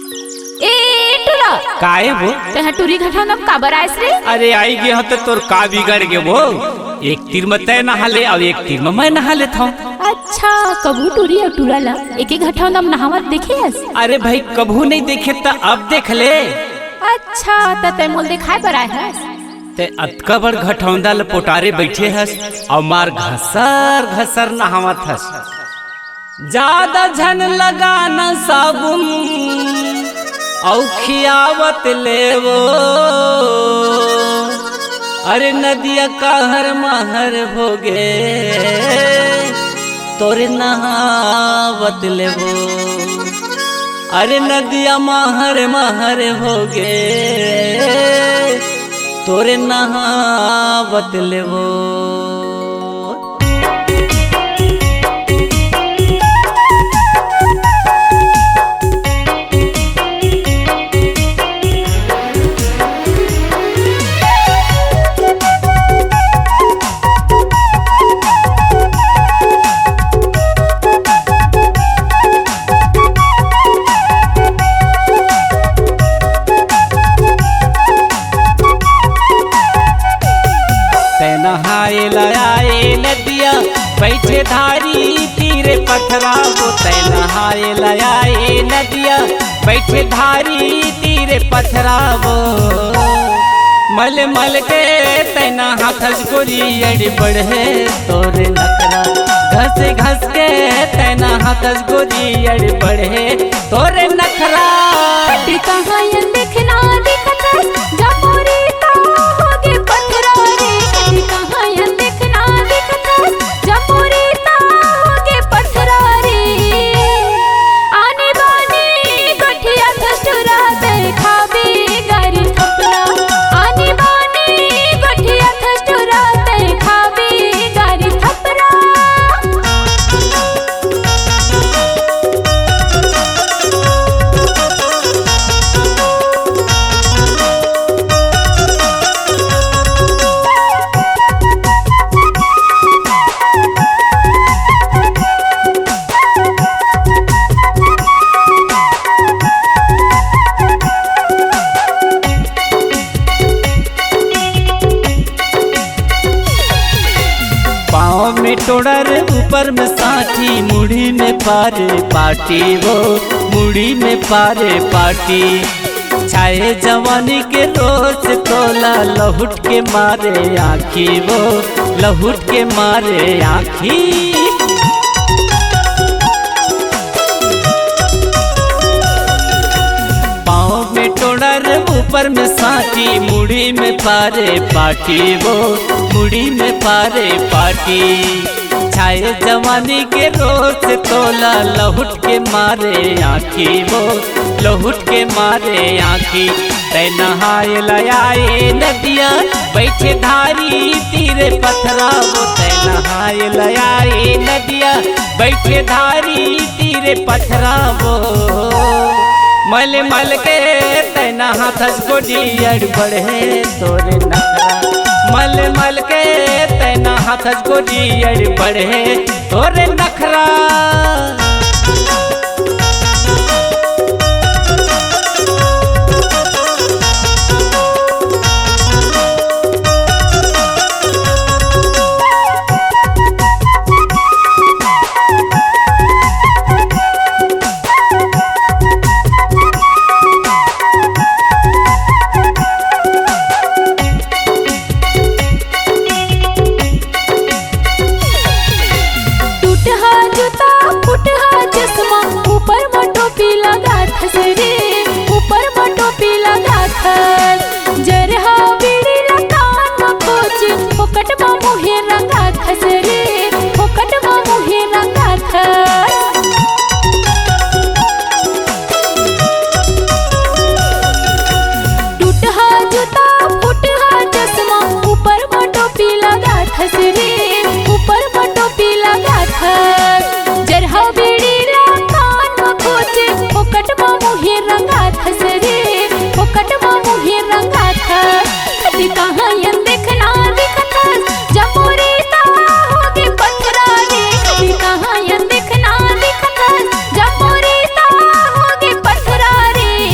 ए टुरा काहे वो? तेहा टुरी घटान काबर आइस रे? अरे आई गे हो तो तोर का बिगड़ गे वो। एक तीर में तय नहा ले और एक तीर में मैं नहा लेता हूँ। अच्छा कबू टुरी और टुरा ला एक एक घटान नहावत देखे हस? अरे भाई कभू नहीं देखे तो अब देख ले। अच्छा ते मोल दिखाए पर आए हस? ते अतका बड़ घटौंदा ल पोटारे बैठे हस और मार घसर घसर नहावत हस। ज्यादा झन लगाना साबुन औ खियावत लेवो। अरे नदिया कहर महर हो गे तोरे नहावत लेवो। अरे नदिया महर महर हो गे तोरे नहावत लेवो। नहाए लाए नदिया बैठे धारी तीरे पथरा वो। तय नहाए लाए नदिया बैठे धारी तीरे पथरा वो। मल मल के तय नहाथस गोरी अड़ी बढ़े तोरे नखरा। घस घस के तय नहाथस गोरी अड़ी बढ़े तोरे नखरा। कहाँ ये देखना दिखतस जमुरी ता होगे पथरा रे। कहाँ ये देखना दिखतस जमुरी ता होगे पथरा रे। आने बाने गठिया थसुरा देखा भी गरी थपरा। आने बाने गठिया थसुरा देखा भी गरी थपरा। पाँव में टोडर ऊपर में साठी मुड़ी में पारे पाटी वो। मुड़ी में पारे पाटी छाए जवानी के रोज तोला लहुट के मारे आँखी वो। लहुट के मारे आँखी पाँव में टोडर ऊपर में साठी मुड़ी में पारे पाटी वो। मुड़ी में पारे पाटी छाए जवानी के रोज तोला लहुट के मारे आँखी वो। लहुट के मारे आँखी तय नहाए लाए नदिया बैठे धारी तीरे पथरा वो। तय नहाए लाए नदिया बैठे धारी तीरे पथरा वो। मल मल के तय नहाथस गोरी अड़ बढ़े तोरे नखरा। मल मल के तय नहाथस गोरी अड़ बढ़े तोरे नखरा। कहाँ ये देखना दिखतस जमुरी ता होगे पथरा रे। कहाँ ये देखना दिखतस जमुरी ता होगे पथरा रे।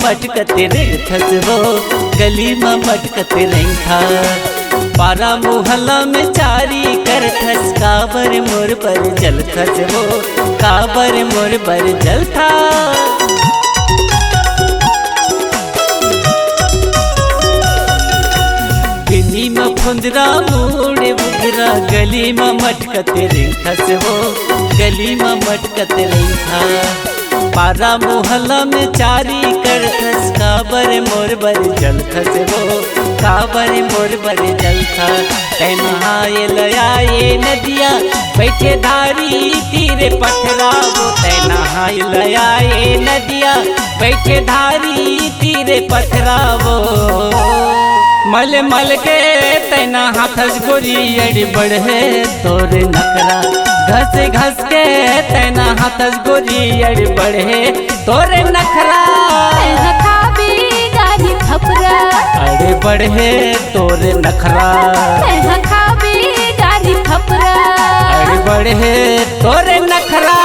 मटकत रेंगथस वो गली में मटकत रेंगथा पारा मोहल्ला में चारी करथस काबर मोर पर जलथस वो काबर मोर पर जलथा गली में फुंदरा मोड़े बुगरा गली में मटकत रेंगथस वो गली में मटकत रेंगथा पारा मोहल्ला में चारी करथस काबर मोर बर जलथस वो काबर मोर बर जलथा तैनहाए लयाए नदिया बैठे धारी तीरे पथरा वो तैनहाए लयाए नदिया बैठे धारी तीरे पथरा वो मल मल के तैना हाथस गोरी अड़ी बढ़े तोरे नखरा घस घस के तैना हाथस गोरी अड़ी बढ़े तोरे नखरा खाबी गारी खपरा अड़े बढ़े तोरे नखरा खाबी गारी खपरा अड़े बढ़े तोरे नखरा